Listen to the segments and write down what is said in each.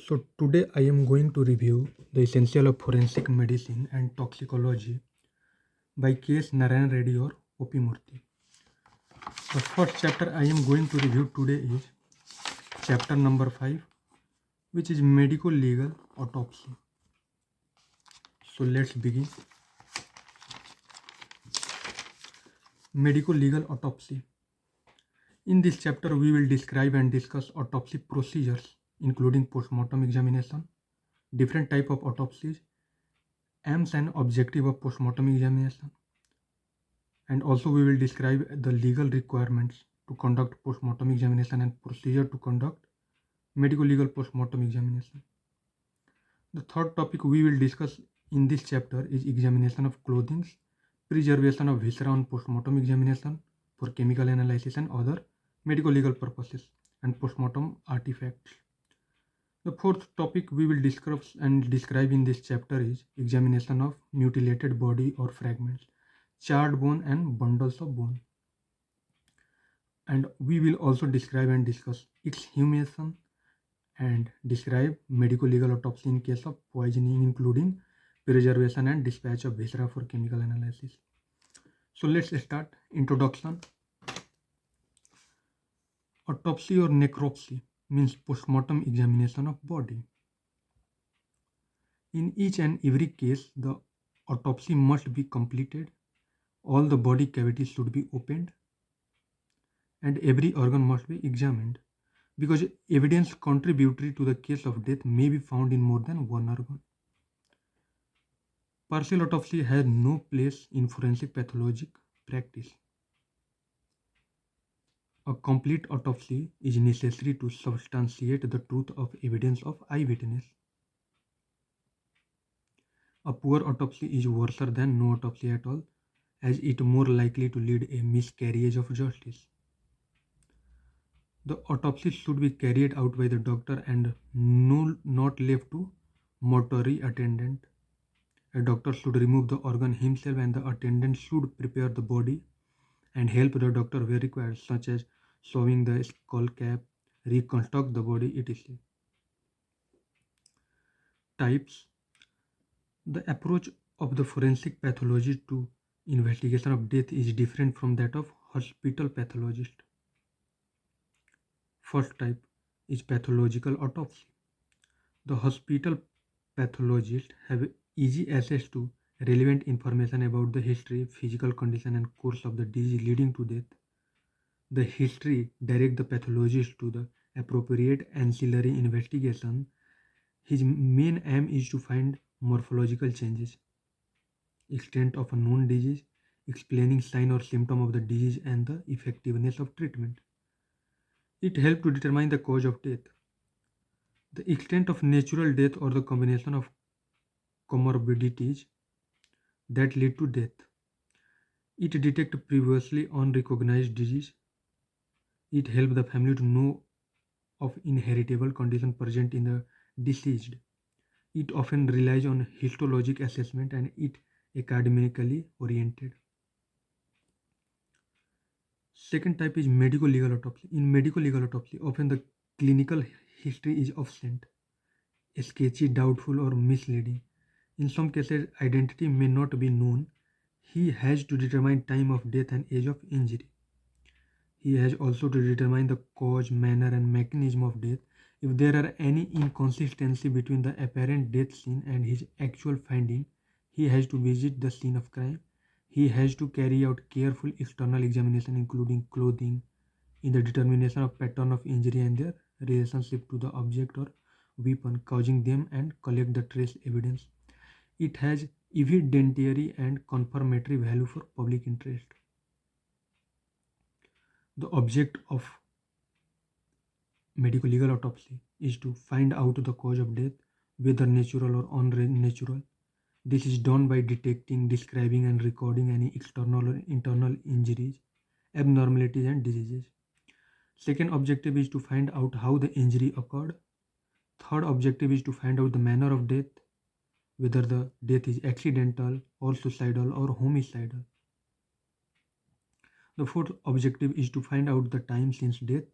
So today I am going to review the essential of forensic medicine and toxicology by case Narayan Reddy or OP Murthy. The first chapter I am going to review today is chapter number 5, which is medical legal autopsy. So let's begin. Medical legal autopsy. In this chapter we will describe and discuss autopsy procedures including postmortem examination, different type of autopsies, aims and objective of postmortem examination, and also we will describe the legal requirements to conduct postmortem examination and procedure to conduct medical legal postmortem examination. The third topic we will discuss in this chapter is examination of clothing, preservation of viscera on postmortem examination for chemical analysis and other medical legal purposes, and postmortem artifacts. The fourth topic we will discuss and describe in this chapter is examination of mutilated body or fragments, charred bone and bundles of bone. And we will also describe and discuss exhumation and describe medical legal autopsy in case of poisoning, including preservation and dispatch of viscera for chemical analysis. So let's start. Introduction. Autopsy or necropsy means postmortem examination of body. In each and every case, the autopsy must be completed, all the body cavities should be opened, and every organ must be examined, because evidence contributory to the case of death may be found in more than one organ. Partial autopsy has no place in forensic pathologic practice. A complete autopsy is necessary to substantiate the truth of evidence of eyewitness. A poor autopsy is worse than no autopsy at all, as it more likely to lead a miscarriage of justice. The autopsy should be carried out by the doctor and not left to mortuary attendant. A doctor should remove the organ himself, and the attendant should prepare the body and help the doctor where required, such as sewing the skull cap, reconstruct the body, etc. Types. The approach of the forensic pathologist to investigation of death is different from that of hospital pathologist. First type is pathological autopsy. The hospital pathologists have easy access to relevant information about the history, physical condition, and course of the disease leading to death. The history directs the pathologist to the appropriate ancillary investigation. His main aim is to find morphological changes, extent of a known disease, explaining sign or symptom of the disease, and the effectiveness of treatment. It helps to determine the cause of death, the extent of natural death, or the combination of comorbidities that lead to death. It detects previously unrecognized disease. It helps the family to know of inheritable condition present in the deceased. It often relies on histologic assessment, and it academically oriented. Second type is medical legal autopsy. In medical legal autopsy, often the clinical history is absent, sketchy, doubtful, or misleading. In some cases, identity may not be known. He has to determine time of death and age of injury. He has also to determine the cause, manner, and mechanism of death. If there are any inconsistency between the apparent death scene and his actual finding, he has to visit the scene of crime. He has to carry out careful external examination, including clothing, in the determination of pattern of injury and their relationship to the object or weapon causing them, and collect the trace evidence. It has evidentiary and confirmatory value for public interest. The object of medical legal autopsy is to find out the cause of death, whether natural or unnatural. This is done by detecting, describing, and recording any external or internal injuries, abnormalities, and diseases. Second objective is to find out how the injury occurred. Third objective is to find out the manner of death, whether the death is accidental or suicidal or homicidal. The fourth objective is to find out the time since death.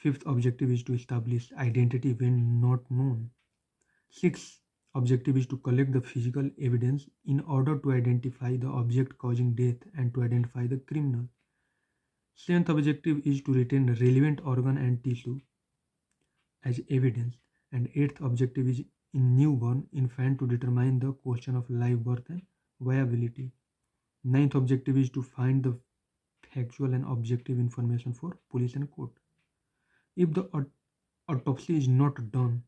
Fifth objective is to establish identity when not known. Sixth objective is to collect the physical evidence in order to identify the object causing death and to identify the criminal. Seventh objective is to retain relevant organ and tissue as evidence. And eighth objective is in newborn infant to determine the question of live birth and viability. Ninth objective is to find the factual and objective information for police and court. If the autopsy is not done,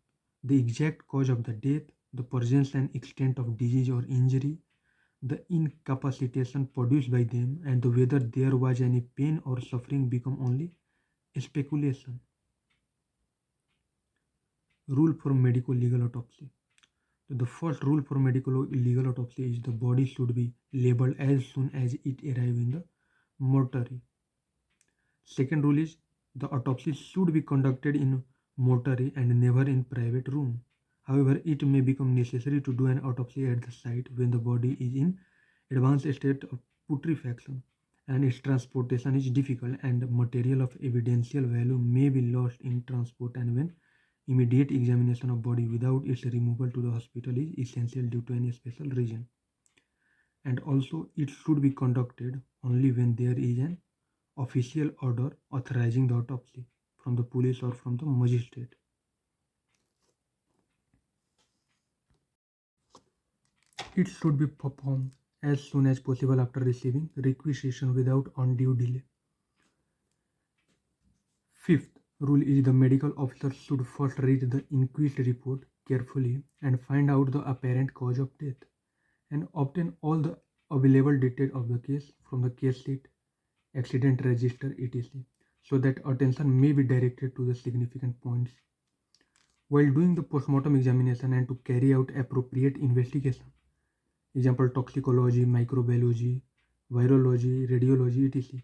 the exact cause of the death, the presence and extent of disease or injury, the incapacitation produced by them, and the whether there was any pain or suffering become only speculation. Rule for medical legal autopsy. The first rule for medical legal autopsy is the body should be labeled as soon as it arrives in the mortuary. Second rule is the autopsy should be conducted in mortuary and never in private room. However, it may become necessary to do an autopsy at the site when the body is in advanced state of putrefaction and its transportation is difficult and material of evidential value may be lost in transport, and when immediate examination of body without its removal to the hospital is essential due to any special reason. And also it should be conducted only when there is an official order authorizing the autopsy from the police or from the magistrate. It should be performed as soon as possible after receiving requisition without undue delay. Fifth rule is the medical officer should first read the inquest report carefully and find out the apparent cause of death and obtain all the available details of the case from the case sheet, accident register, etc., so that attention may be directed to the significant points while doing the postmortem examination and to carry out appropriate investigation. Example toxicology, microbiology, virology, radiology, etc.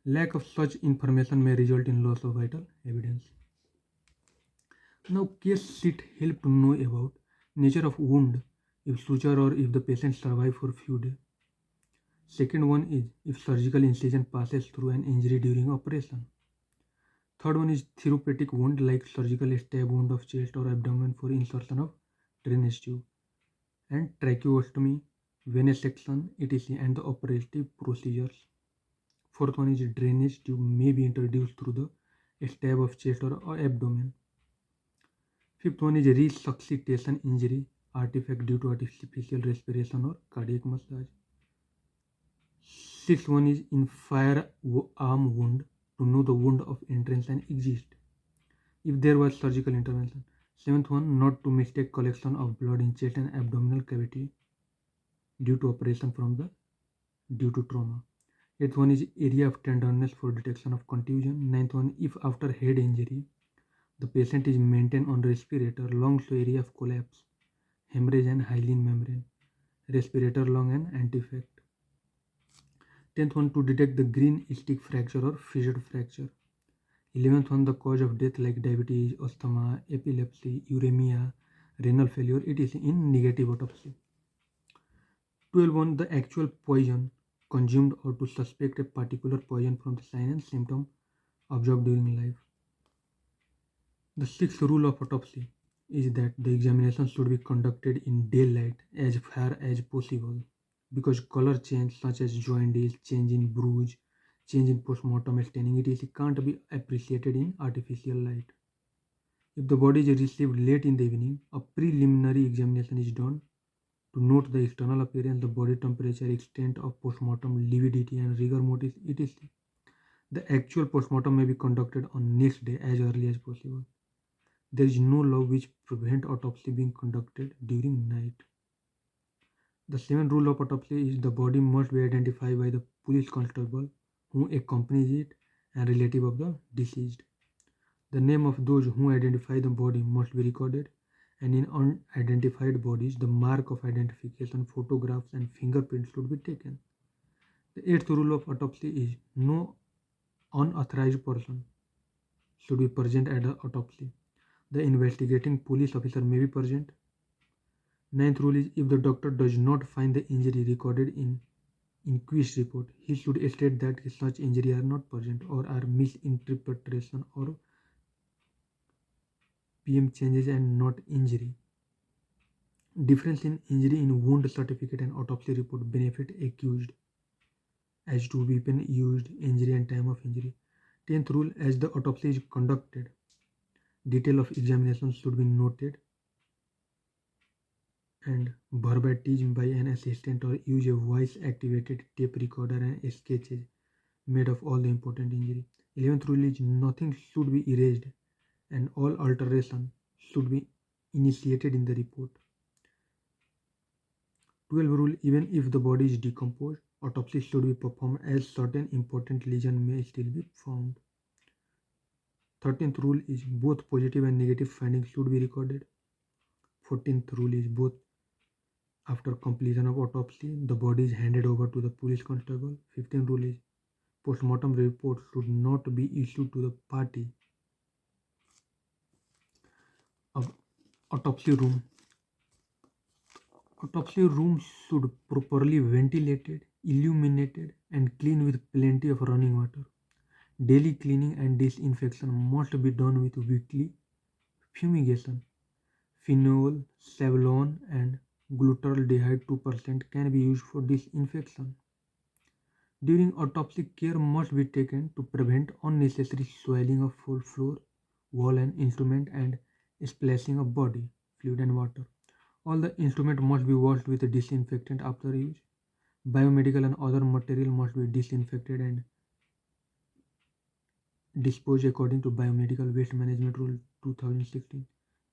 Lack of such information may result in loss of vital evidence. Now, case sheet help to know about nature of wound, if suture or if the patient survive for few days. Second one is if surgical incision passes through an injury during operation. Third one is therapeutic wound like surgical stab wound of chest or abdomen for insertion of drainage tube, and tracheostomy, venesection, etc. and the operative procedures. Fourth one is drainage tube may be introduced through the stab of chest or abdomen. Fifth one is resuscitation injury artifact due to artificial respiration or cardiac massage. Sixth one is in firearm wound to know the wound of entrance and exit if there was surgical intervention. Seventh one, not to mistake collection of blood in chest and abdominal cavity due to operation from the due to trauma. Eighth one is area of tenderness for detection of contusion. Ninth one, if after head injury the patient is maintained on respirator, lungs to area of collapse, hemorrhage and hyaline membrane, respirator lung and antifact. 10th one, to detect the green stick fracture or fissured fracture. 11th one, the cause of death like diabetes, asthma, epilepsy, uremia, renal failure, etc. in negative autopsy. 12th one, the actual poison consumed or to suspect a particular poison from the sign and symptom observed during life. The sixth rule of autopsy is that the examination should be conducted in daylight as far as possible because color change such as jaundice, change in bruise, change in postmortem staining, etc. can't be appreciated in artificial light. If the body is received late in the evening, a preliminary examination is done to note the external appearance, the body temperature, extent of postmortem, lividity and rigor mortis, etc. The actual postmortem may be conducted on next day as early as possible. There is no law which prevent autopsy being conducted during night. The seventh rule of autopsy is the body must be identified by the police constable who accompanies it and relative of the deceased. The name of those who identify the body must be recorded, and in unidentified bodies, the mark of identification, photographs, and fingerprints should be taken. The eighth rule of autopsy is no unauthorized person should be present at the autopsy. The investigating police officer may be present. Ninth rule is if the doctor does not find the injury recorded in inquest report, he should state that such injury are not present or are misinterpretation or PM changes and not injury. Difference in injury in wound certificate and autopsy report benefit accused as to weapon used, injury and time of injury. 10th rule, as the autopsy is conducted, detail of examination should be noted and verbatim by an assistant or use a voice activated tape recorder and sketches made of all the important injury. 11th rule is nothing should be erased and all alteration should be initiated in the report. 12th rule, even if the body is decomposed, autopsy should be performed as certain important lesion may still be found. 13th rule is both positive and negative findings should be recorded. 14th rule is both after completion of autopsy, the body is handed over to the police constable. 15th rule is postmortem report should not be issued to the party. Autopsy room. Autopsy room should properly ventilated, illuminated, and clean with plenty of running water. Daily cleaning and disinfection must be done with weekly fumigation. Phenol, Savlon, and glutaraldehyde 2% can be used for disinfection. During autopsy, care must be taken to prevent unnecessary swelling of floor, wall, and instrument and splashing of body, fluid, and water. All the instrument must be washed with a disinfectant after use. Biomedical and other material must be disinfected and disposed according to Biomedical Waste Management Rule 2016.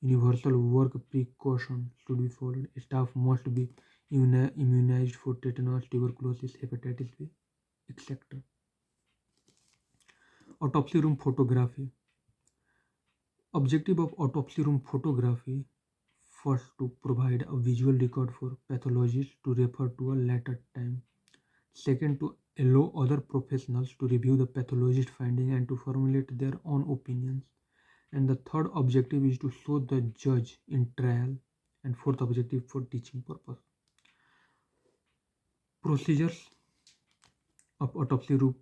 Universal work precaution should be followed. Staff must be immunized for tetanus, tuberculosis, hepatitis B, etc. Autopsy room photography. Objective of autopsy room photography: first, to provide a visual record for pathologists to refer to a later time. Second, to allow other professionals to review the pathologist finding and to formulate their own opinions. And the third objective is to show the judge in trial. And fourth objective, for teaching purpose. Procedures of autopsy room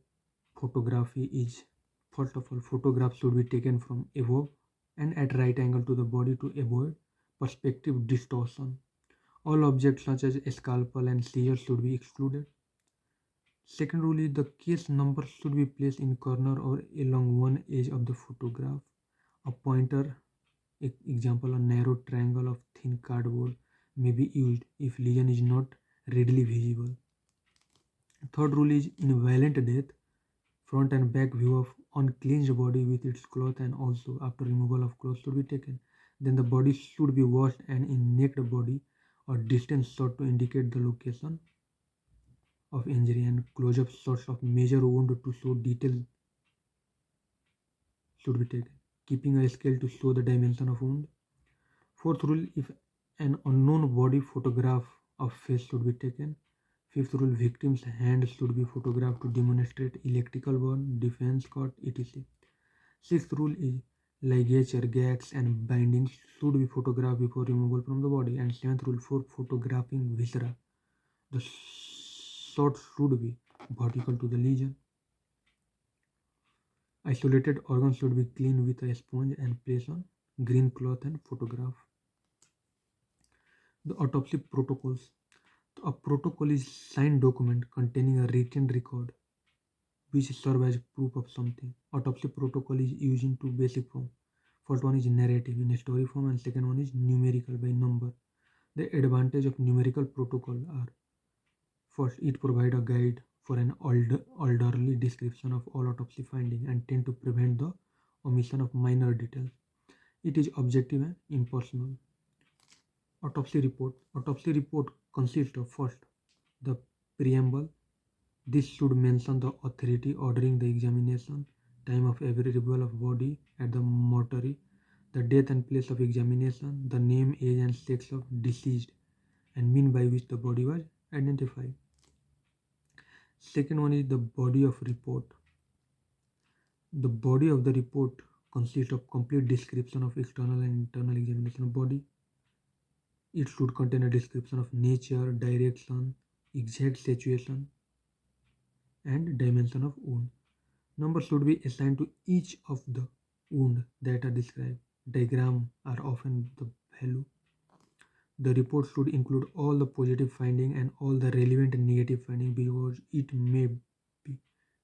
photography is: first of all, photographs should be taken from above and at right angle to the body to avoid perspective distortion. All objects such as scalpel and scissors should be excluded. Second rule is the case number should be placed in corner or along one edge of the photograph. A pointer, example a narrow triangle of thin cardboard, may be used if lesion is not readily visible. Third rule is in violent death, front and back view of uncleansed body with its cloth and also after removal of clothes should be taken. Then the body should be washed and in naked body or distance shot to indicate the location of injury and close-up shots of major wound to show detail should be taken, keeping a scale to show the dimension of wound. Fourth rule, if an unknown body photograph of face should be taken. Fifth rule, victim's hand should be photographed to demonstrate electrical burn, defense cut, etc. Sixth rule is ligature, gags, and bindings should be photographed before removal from the body. And seventh rule, for photographing viscera, the shot should be vertical to the lesion. Isolated organs should be cleaned with a sponge and placed on green cloth and photograph. The autopsy protocols. A protocol is signed document containing a written record which serve as proof of something. Autopsy protocol is used in two basic forms. First one is narrative in a story form and second one is numerical by number. The advantage of numerical protocol are: first, it provides a guide for an orderly description of all autopsy findings and tend to prevent the omission of minor details. It is objective and impersonal. Autopsy report. Autopsy report consists of: first, the preamble. This should mention the authority ordering the examination, time of arrival of body at the mortuary, the date and place of examination, the name, age, and sex of deceased, and mean by which the body was identified. Second one is the body of report. The body of the report consists of complete description of external and internal examination of body. It should contain a description of nature, direction, exact situation, and dimension of wound. Number should be assigned to each of the wound that are described. diagram are often the value. The report should include all the positive finding and all the relevant negative finding because it may be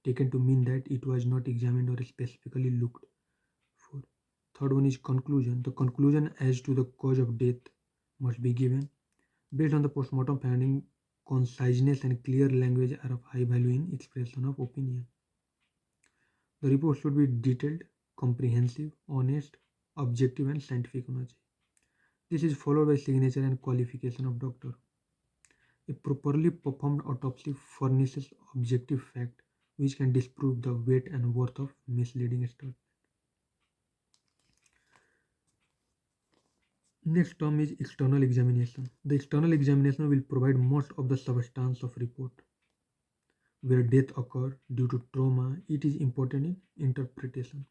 taken to mean that it was not examined or specifically looked for. Third one is conclusion. The conclusion as to the cause of death must be given. Based on the postmortem finding, conciseness and clear language are of high value in expression of opinion. The report should be detailed, comprehensive, honest, objective, and scientific honesty. This is followed by signature and qualification of doctor. A properly performed autopsy furnishes objective fact which can disprove the weight and worth of misleading statement. Next term is external examination. The external examination will provide most of the substance of report. Where death occurred due to trauma, it is important in interpretation.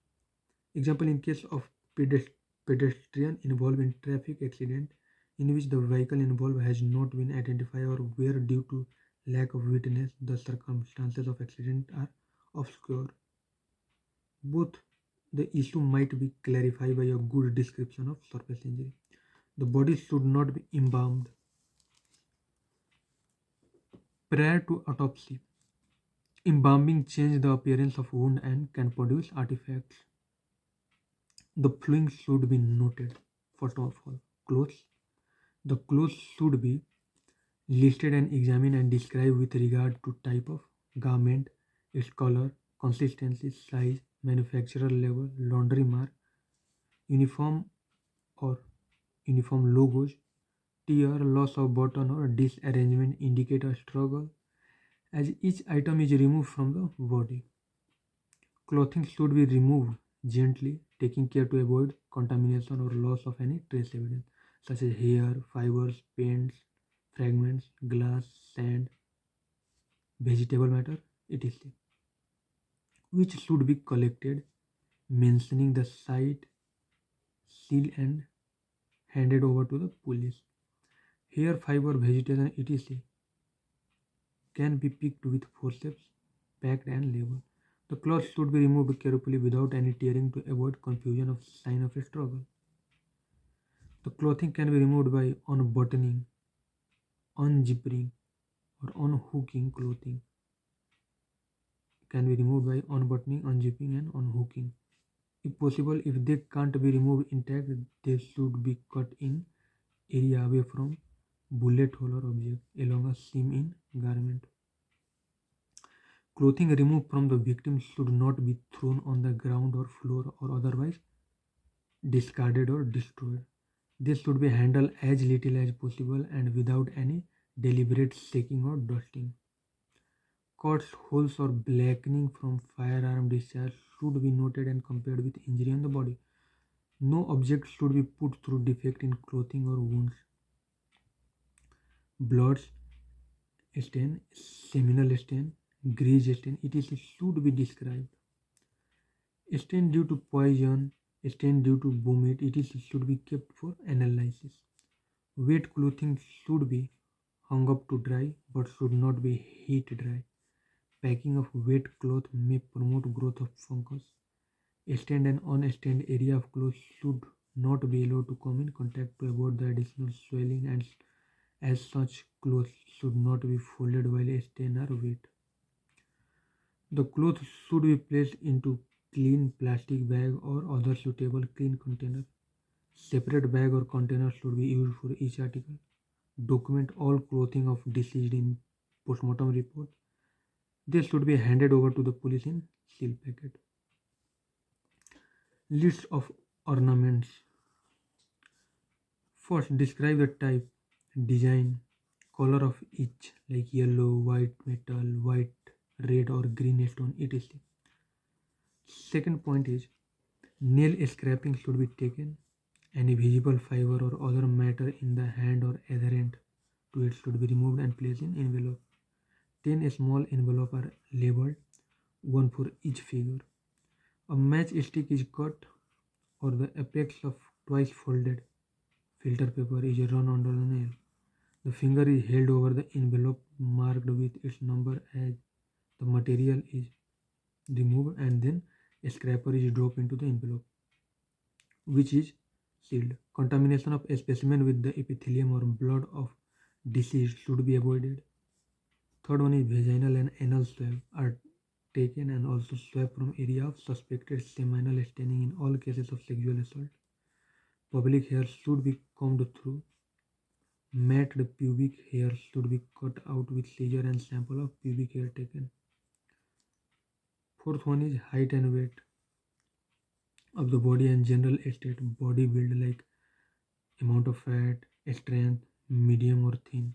Example, in case of pedestrian involved in traffic accident in which the vehicle involved has not been identified or where due to lack of witness the circumstances of accident are obscure. Both the issue might be clarified by a good description of surface injury. The body should not be embalmed. Prior to autopsy, embalming changes the appearance of wound and can produce artifacts. The following should be noted. First of all, clothes. The clothes should be listed and examined and described with regard to type of garment, its color, consistency, size, manufacturer level, laundry mark, uniform or uniform logos, tear, loss of button or disarrangement indicate a struggle as each item is removed from the body. Clothing should be removed gently, taking care to avoid contamination or loss of any trace evidence such as hair, fibers, paints, fragments, glass, sand, vegetable matter, etc., which should be collected, mentioning the site, seal, and handed over to the police. Hair, fiber, vegetation, etc., can be picked with forceps, packed, and labeled. The cloth should be removed carefully without any tearing to avoid confusion of sign of a struggle. The clothing can be removed by unbuttoning, unzipping, or unhooking. Clothing can be removed by unbuttoning, unzipping, and unhooking. If possible, if they can't be removed intact, they should be cut in area away from bullet hole or object along a seam in garment. Clothing removed from the victim should not be thrown on the ground or floor or otherwise discarded or destroyed. This should be handled as little as possible and without any deliberate shaking or dusting. Cuts, holes, or blackening from firearm discharge should be noted and compared with injury on the body. No object should be put through defect in clothing or wounds. Blood stain, seminal stain, grease stain, etc. should be described. Stain due to poison, stain due to vomit, etc. should be kept for analysis. Wet clothing should be hung up to dry but should not be heat dry. Packing of wet cloth may promote growth of fungus. Stained and unstained area of cloth should not be allowed to come in contact to avoid the additional swelling, and as such clothes should not be folded while stained or wet. The cloth should be placed into clean plastic bag or other suitable clean container. Separate bag or container should be used for each article. Document all clothing of deceased in postmortem report. This should be handed over to the police in seal packet. List of ornaments. First, describe the type, design, color of each, like yellow, white metal, white, red, or green stone, etc. Second point is nail scraping should be taken. Any visible fiber or other matter in the hand or adherent to it should be removed and placed in envelope. 10 small envelopes are labeled, one for each figure. A matchstick is cut or the apex of twice folded filter paper is run under the nail. The finger is held over the envelope marked with its number as the material is removed and then a scraper is dropped into the envelope, which is sealed. Contamination of a specimen with the epithelium or blood of deceased should be avoided. Third one is vaginal and anal swab are taken and also swab from area of suspected seminal staining in all cases of sexual assault. Public hair should be combed through. Matted pubic hair should be cut out with scissor and sample of pubic hair taken. Fourth one is height and weight of the body and general state, body build like amount of fat, strength, medium or thin,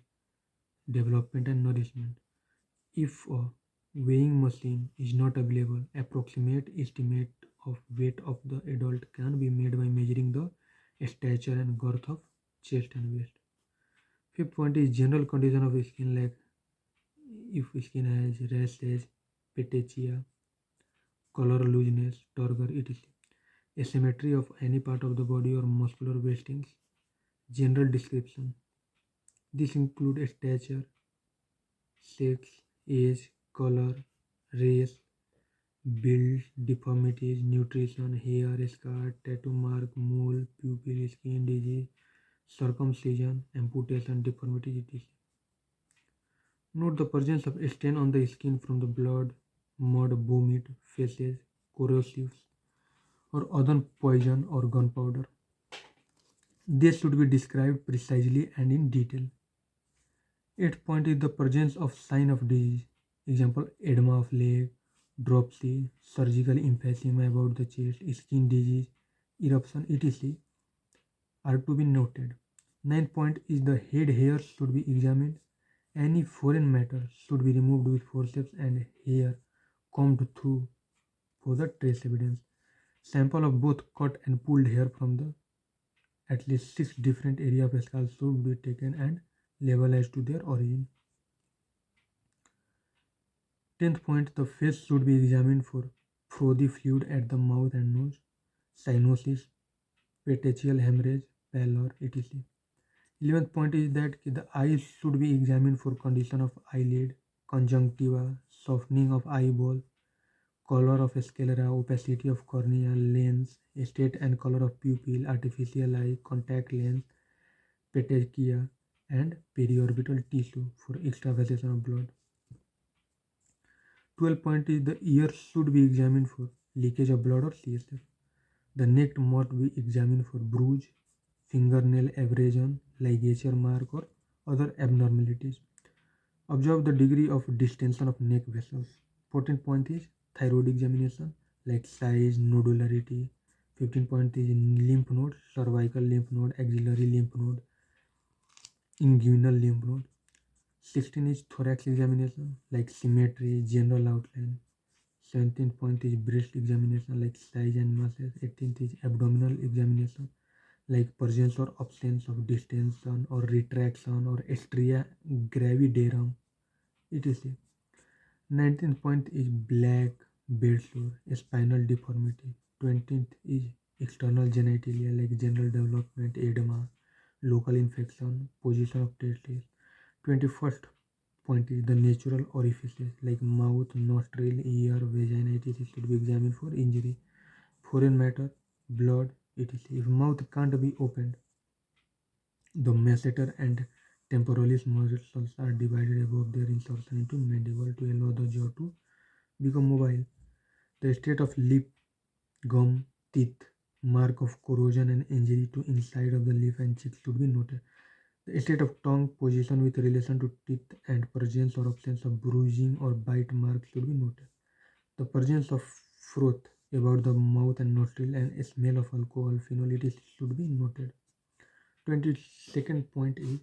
development and nourishment. If a weighing machine is not available, approximate estimate of weight of the adult can be made by measuring the stature and girth of chest and waist. Fifth point is general condition of skin like if skin has rashes, petechia, color looseness, turgor, etc. Asymmetry of any part of the body or muscular wastings. General description. This includes stature, sex, age, color, race, build, deformities, nutrition, hair, scar, tattoo mark, mole, pupil, skin disease, circumcision, amputation, deformities, etc. Note the presence of stain on the skin from the blood, mud, vomit, feces, corrosives, or other poison or gunpowder. They should be described precisely and in detail. Eighth point is the presence of sign of disease. Example, edema of leg, dropsy, surgical emphysema about the chest, skin disease, eruption, etc. are to be noted. Ninth point is the head hairs should be examined. Any foreign matter should be removed with forceps and hair combed through for the trace evidence. Sample of both cut and pulled hair from the at least 6 different areas of skull should be taken and labeled as to their origin. 10th point, the face should be examined for frothy fluid at the mouth and nose, cyanosis, petechial hemorrhage, pallor, etc. 11th point is that the eyes should be examined for condition of eyelid, conjunctiva, softening of eyeball, color of sclera, opacity of cornea, lens, state and color of pupil, artificial eye, contact lens, petechia, and periorbital tissue for extravasation of blood. 12 point is the ears should be examined for leakage of blood or CSF. The neck must be examined for bruise, fingernail abrasion, ligature mark or other abnormalities. Observe the degree of distension of neck vessels. 14th point is thyroid examination like size, nodularity. 15th point is lymph node, cervical lymph node, axillary lymph node, inguinal lymph node. 16 is thorax examination like symmetry, general outline. 17th point is breast examination like size and masses. 18th is abdominal examination like presence or absence of distension or retraction or stria gravidarum, etc. 19th point is black bed sore, spinal deformity. 20th is external genitalia like general development, edema, local infection, position of testes. 21st point is the natural orifices like mouth, nostril, ear, vagina, etc. should be examined for injury, foreign matter, blood, etc. If mouth can't be opened, the masseter and temporalis muscles are divided above their insertion into mandible to allow the jaw to become mobile. The state of lip, gum, teeth, mark of corrosion and injury to inside of the lip and cheeks should be noted. The state of tongue position with relation to teeth and presence or absence of bruising or bite marks should be noted. The presence of froth about the mouth and nostril and smell of alcohol, phenol, it should be noted. 22nd point is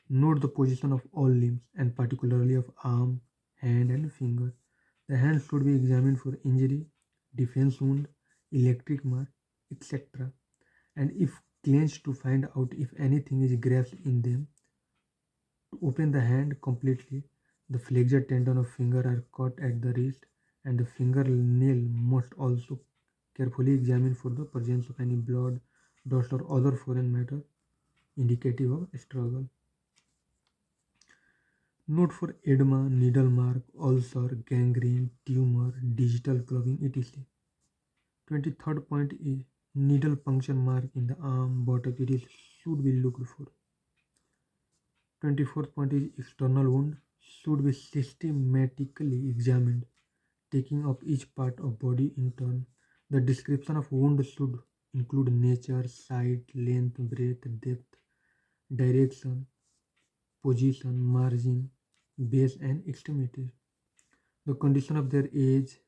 note the position of all limbs and particularly of arm, hand and finger. The hand should be examined for injury, defense wound, electric mark, etc. And if clenched to find out if anything is grasped in them. To open the hand completely, the flexor tendon of finger are cut at the wrist and the fingernail must also carefully examined for the presence of any blood, dust or other foreign matter indicative of struggle. Note for edema, needle mark, ulcer, gangrene, tumor, digital clubbing, etc. 23rd point is Needle puncture mark in the arm, buttock, it is should be looked for. 24th point is external wound should be systematically examined, taking up each part of body in turn. The description of wound should include nature, size, length, breadth, depth, direction, position, margin, base, and extremities. The condition of their age,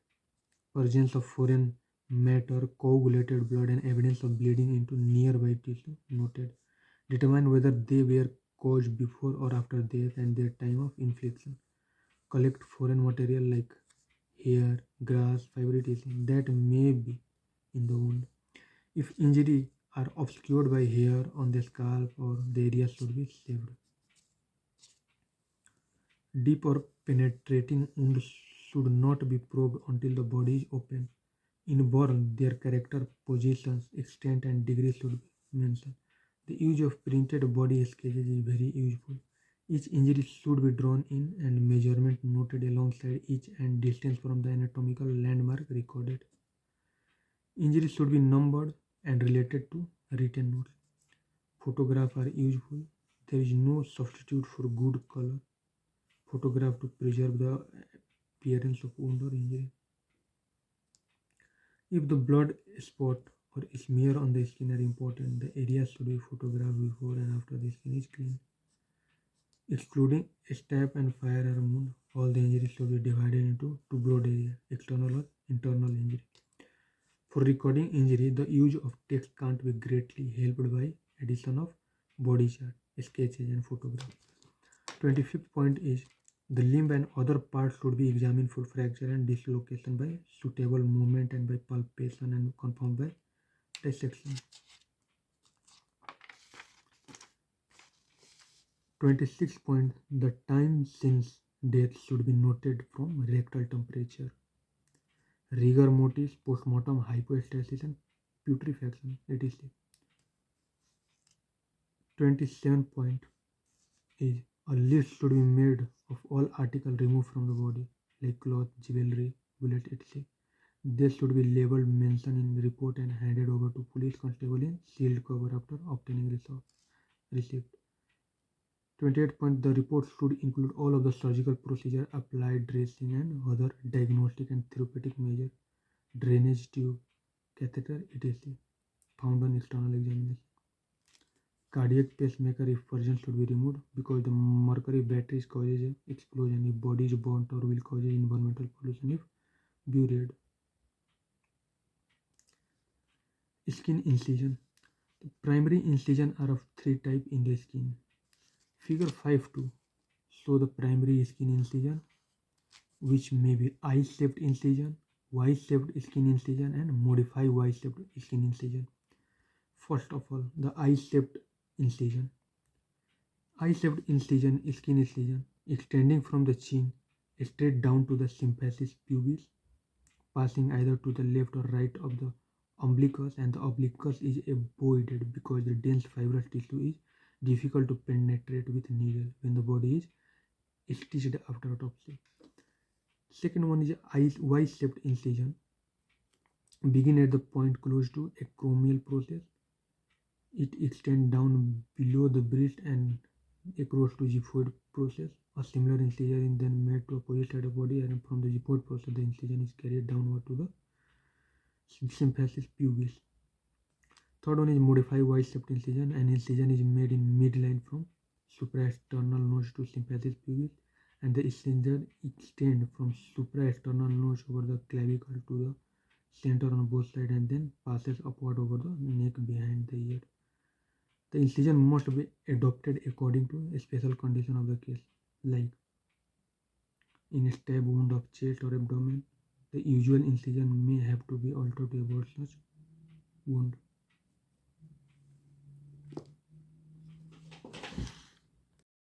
presence of foreign matter, coagulated blood, and evidence of bleeding into nearby tissue noted. Determine whether they were caused before or after death and their time of infliction. Collect foreign material like hair, grass, fiber tissue that may be in the wound. If injury are obscured by hair on the scalp or the area should be shaved. Deep or penetrating wounds should not be probed until the body is open. In burn, their character, positions, extent, and degree should be mentioned. The use of printed body sketches is very useful. Each injury should be drawn in and measurement noted alongside each and distance from the anatomical landmark recorded. Injuries should be numbered and related to written notes. Photographs are useful. There is no substitute for good color photograph to preserve the appearance of wound or injury. If the blood spot or smear on the skin are important, the area should be photographed before and after the skin is clean. Excluding stab and firearm wound, all the injuries should be divided into two broad areas, external or internal injury. For recording injury, the use of text can't be greatly helped by addition of body chart, sketches, and photographs. 25th point is the limb and other parts should be examined for fracture and dislocation by suitable movement and by palpation and confirmed by dissection. 26 point the time since death should be noted from rectal temperature, rigor mortis, postmortem hypostasis, and putrefaction, etc. 27 point is a list should be made of all articles removed from the body, like cloth, jewelry, bullet, etc. They should be labeled, mentioned in the report, and handed over to police constable in sealed cover after obtaining receipt. 28 point the report should include all of the surgical procedure, applied dressing, and other diagnostic and therapeutic measures, drainage tube, catheter, etc. found on external examination. Cardiac pacemaker if present should be removed because the mercury batteries causes an explosion if body is burnt or will cause environmental pollution if buried. Skin incision. The primary incision are of three types in the skin. Figure 5.2 show the primary skin incision, which may be I-shaped incision, Y-shaped skin incision, and modified Y-shaped skin incision. First of all, the I-shaped incision. I-shaped incision, skin incision, extending from the chin straight down to the symphysis pubis, passing either to the left or right of the umbilicus, and the umbilicus is avoided because the dense fibrous tissue is difficult to penetrate with needle when the body is stitched after autopsy. Second one is Y-shaped incision, begin at the point close to acromial process. It extends down below the breast and across to xiphoid process. A similar incision is then made to opposite side of body, and from the xiphoid process the incision is carried downward to the symphysis pubis. Third one is modified Y-shaped incision. An incision is made in midline from supraesternal nose to symphysis pubis, and the incision extends from supraesternal nose over the clavicle to the center on both sides and then passes upward over the neck behind the ear. The incision must be adopted according to a special condition of the case, like in a stab wound of chest or abdomen. The usual incision may have to be altered to avoid such wound.